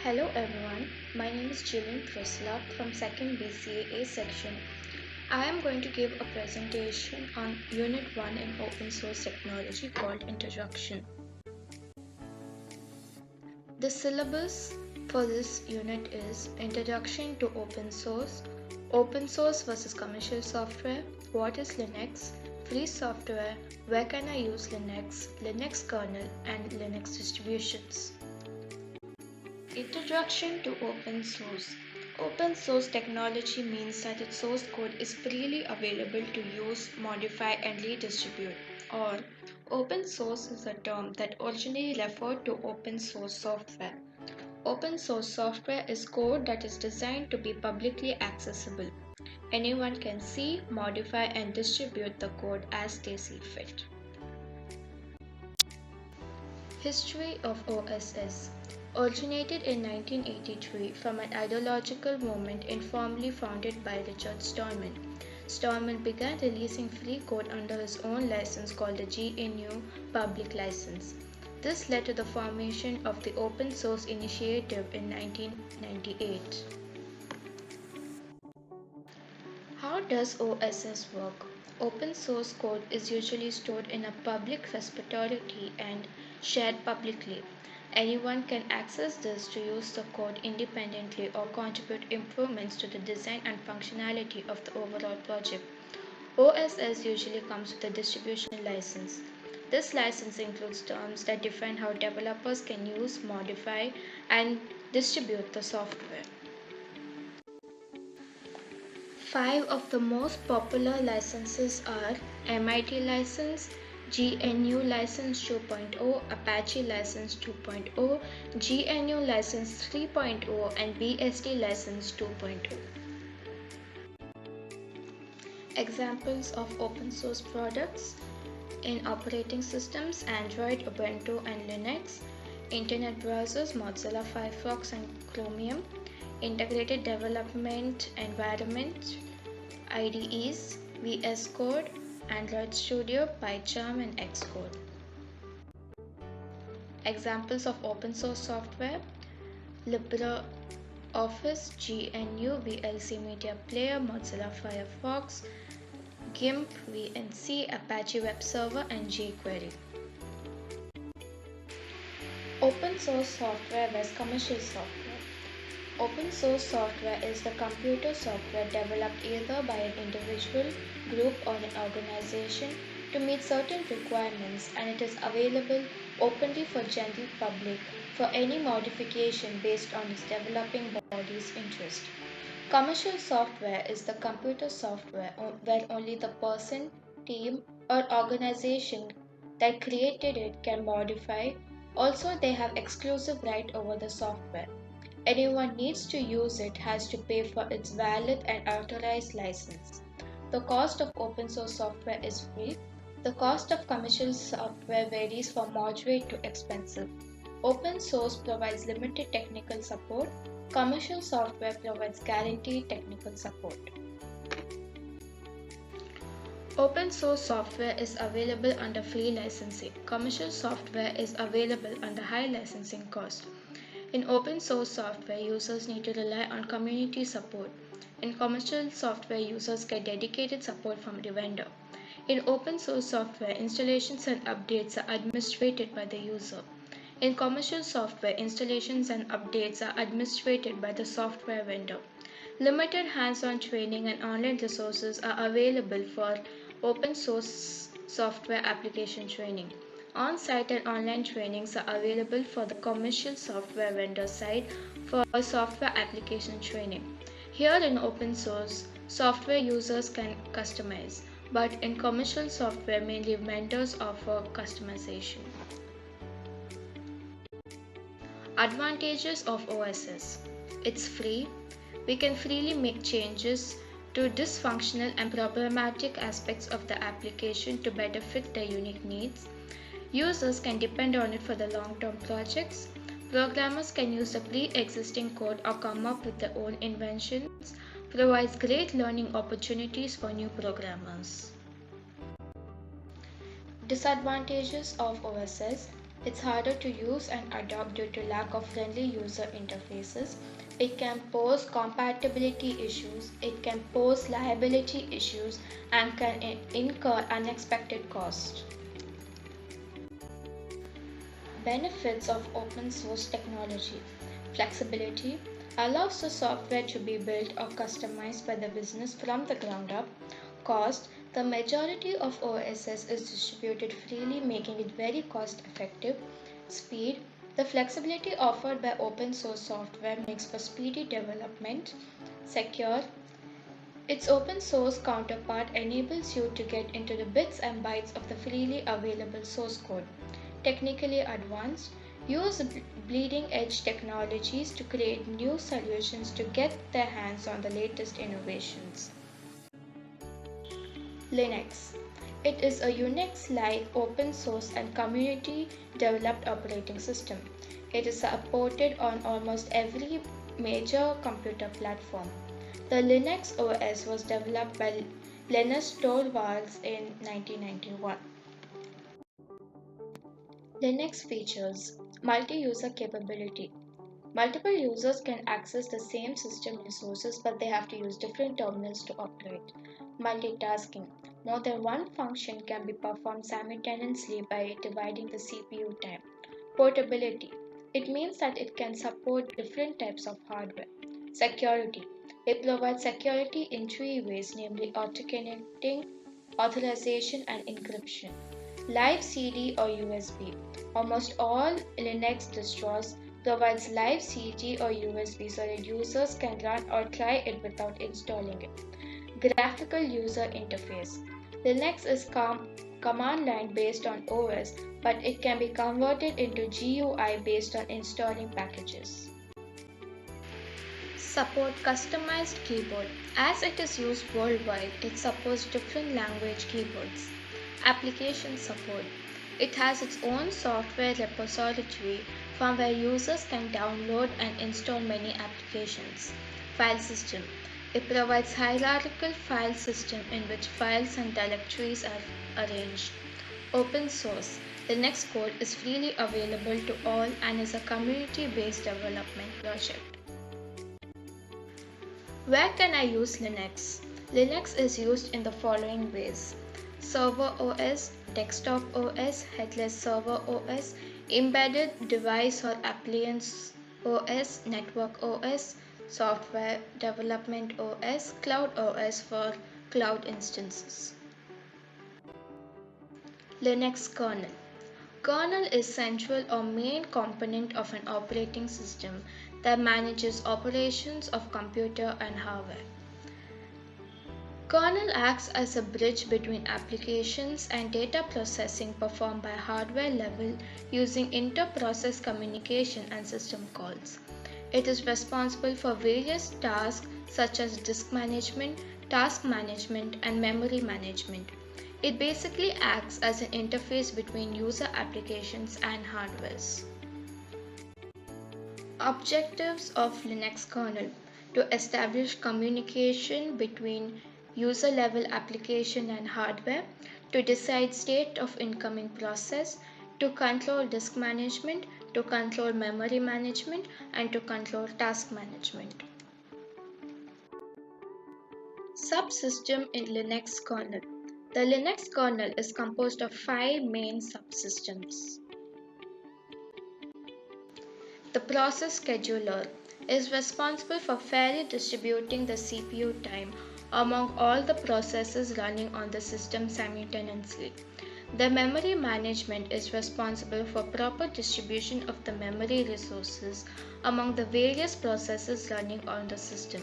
Hello everyone, my name is Jillian Prisla from 2nd BCA section. I am going to give a presentation on Unit 1 in Open Source Technology called Introduction. The syllabus for this unit is Introduction to Open Source versus Commercial Software, What is Linux, Free Software, Where can I use Linux, Linux kernel, and Linux distributions. Introduction to Open Source. Open source technology means that its source code is freely available to use, modify, and redistribute. Or, open source is a term that originally referred to open source software. Open source software is code that is designed to be publicly accessible. Anyone can see, modify, and distribute the code as they see fit. History of OSS originated in 1983 from an ideological movement informally founded by Richard Stallman. Stallman began releasing free code under his own license called the GNU Public License. This led to the formation of the Open Source Initiative in 1998. How does OSS work? Open source code is usually stored in a public repository and shared publicly. Anyone can access this to use the code independently or contribute improvements to the design and functionality of the overall project. OSS usually comes with a distribution license. This license includes terms that define how developers can use, modify, and distribute the software. Five of the most popular licenses are MIT license, GNU license 2.0, Apache license 2.0, GNU license 3.0, and BSD license 2.0. Examples of open source products in operating systems: Android, Ubuntu, and Linux. Internet browsers: Mozilla Firefox and Chromium. Integrated development environment IDEs: VS Code, Android Studio, PyCharm, and Xcode. Examples of open source software: LibreOffice, GNU, VLC Media Player, Mozilla Firefox, GIMP, VNC, Apache Web Server, and jQuery. Open source software versus commercial software. Open source software is the computer software developed either by an individual, group, or an organization to meet certain requirements, and it is available openly for general public for any modification based on its developing body's interest. Commercial software is the computer software where only the person, team, or organization that created it can modify. Also, they have exclusive right over the software. Anyone needs to use it has to pay for its valid and authorized license. The cost of open source software is free. The cost of commercial software varies from moderate to expensive. Open source provides limited technical support. Commercial software provides guaranteed technical support. Open source software is available under free licensing. Commercial software is available under high licensing cost. In open source software, users need to rely on community support. In commercial software, users get dedicated support from the vendor. In open source software, installations and updates are administered by the user. In commercial software, installations and updates are administered by the software vendor. Limited hands-on training and online resources are available for open source software application training. On-site and online trainings are available for the commercial software vendor side for software application training. Here in open source, software users can customize, but in commercial software, mainly vendors offer customization. Advantages of OSS. It's free. We can freely make changes to dysfunctional and problematic aspects of the application to better fit their unique needs. Users can depend on it for the long-term projects. Programmers can use the pre-existing code or come up with their own inventions. Provides great learning opportunities for new programmers. Disadvantages of OSS. It's harder to use and adopt due to lack of friendly user interfaces. It can pose compatibility issues, it can pose liability issues, and can incur unexpected costs. Benefits of open source technology: flexibility allows the software to be built or customized by the business from the ground up. Cost: the majority of OSS is distributed freely, making it very cost effective. Speed: the flexibility offered by open source software makes for speedy development. Secure: its open source counterpart enables you to get into the bits and bytes of the freely available source code. Technically advanced, use bleeding edge technologies to create new solutions to get their hands on the latest innovations. Linux. It is a Unix-like open source and community developed operating system. It is supported on almost every major computer platform. The Linux OS was developed by Linus Torvalds in 1991. Linux features: multi-user capability. Multiple users can access the same system resources, but they have to use different terminals to operate. Multitasking: more than one function can be performed simultaneously by dividing the CPU time. Portability: it means that it can support different types of hardware. Security: it provides security in three ways, namely authenticating, authorization, and encryption. Live CD or USB: almost all Linux distros provides live CD or USB so that users can run or try it without installing it. Graphical user interface: Linux is command line based on OS, but it can be converted into GUI based on installing packages. Support customized keyboard. As it is used worldwide, it supports different language keyboards. Application support. It has its own software repository from where users can download and install many applications. File system. It provides hierarchical file system in which files and directories are arranged. Open source. Linux code is freely available to all and is a community-based development project. Where can I use Linux? Linux is used in the following ways: server OS, desktop OS, headless server OS, embedded device or appliance OS, network OS, software development OS, cloud OS for cloud instances. Linux kernel. Kernel is central or main component of an operating system that manages operations of computer and hardware. Kernel acts as a bridge between applications and data processing performed by hardware level using inter-process communication and system calls. It is responsible for various tasks such as disk management, task management, and memory management. It basically acts as an interface between user applications and hardwares. Objectives of Linux kernel: to establish communication between user level application and hardware, to decide state of incoming process, to control disk management, to control memory management, and to control task management. Subsystem in Linux kernel. The Linux kernel is composed of 5 main subsystems. The process scheduler is responsible for fairly distributing the CPU time among all the processes running on the system simultaneously. The memory management is responsible for proper distribution of the memory resources among the various processes running on the system.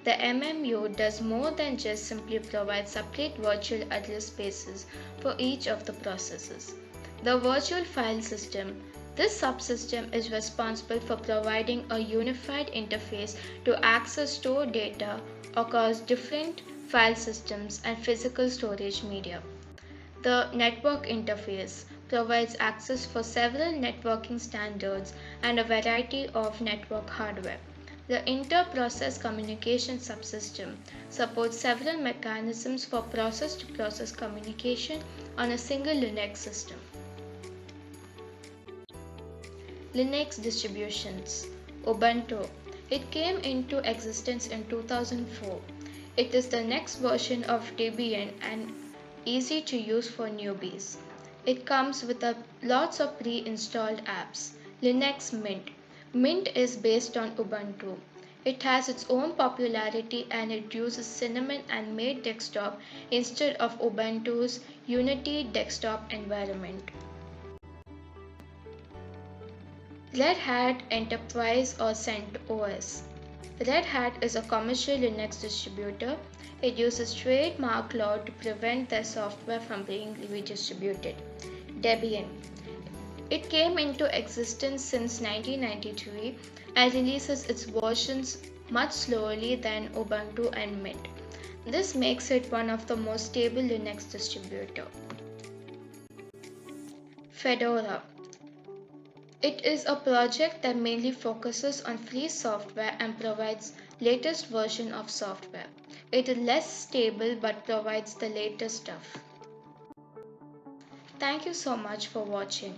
The MMU does more than just simply provide separate virtual address spaces for each of the processes. The virtual file system. This subsystem is responsible for providing a unified interface to access stored data across different file systems and physical storage media. The network interface provides access for several networking standards and a variety of network hardware. The inter-process communication subsystem supports several mechanisms for process-to-process communication on a single Linux system. Linux distributions. Ubuntu. It came into existence in 2004. It is the next version of Debian and easy to use for newbies. It comes with lots of pre-installed apps. Linux Mint. Mint is based on Ubuntu. It has its own popularity and it uses Cinnamon and Mate Desktop instead of Ubuntu's Unity desktop environment. Red Hat Enterprise or CentOS. Red Hat is a commercial Linux distributor. It uses trademark law to prevent their software from being redistributed. Debian. It came into existence since 1993 and releases its versions much slowly than Ubuntu and Mint. This makes it one of the most stable Linux distributor. Fedora. It is a project that mainly focuses on free software and provides latest version of software. It is less stable but provides the latest stuff. Thank you so much for watching.